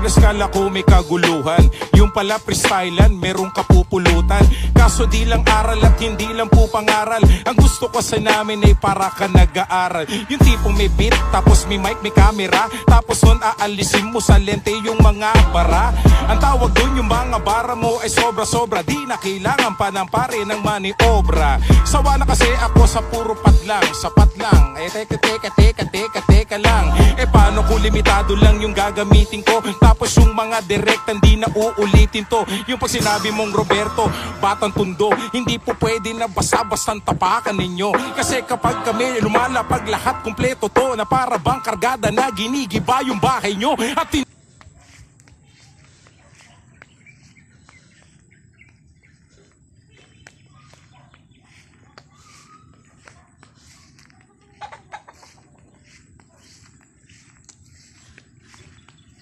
Douglas kala ko may kaguluhan, yung pala freestylean, merong kapupulutan. Kaso di lang aral at hindi lang po pangaral. Ang gusto ko sa namin ay para ka nag-aaral. Yung tipong may beat, tapos may mic, may camera, tapos nun aalisin mo sa lente yung mga bara. Ang tawag dun yung mga bara mo ay sobra-sobra, di na kailangan pa ng pare ng maniobra. Sawa na kasi ako sa puro patlang, sapat lang. Eh teka lang. Eh paano kung limitado lang yung gagamitin ko, tapos yung mga direct hindi na uulitin to. Yung pag sinabi mong Roberto, batang tundo, hindi po pwede na basta-bastang tapakan ninyo. Kasi kapag kami lumalapag lahat kumpleto to, na para bang kargada na ginigiba yung bahay nyo. At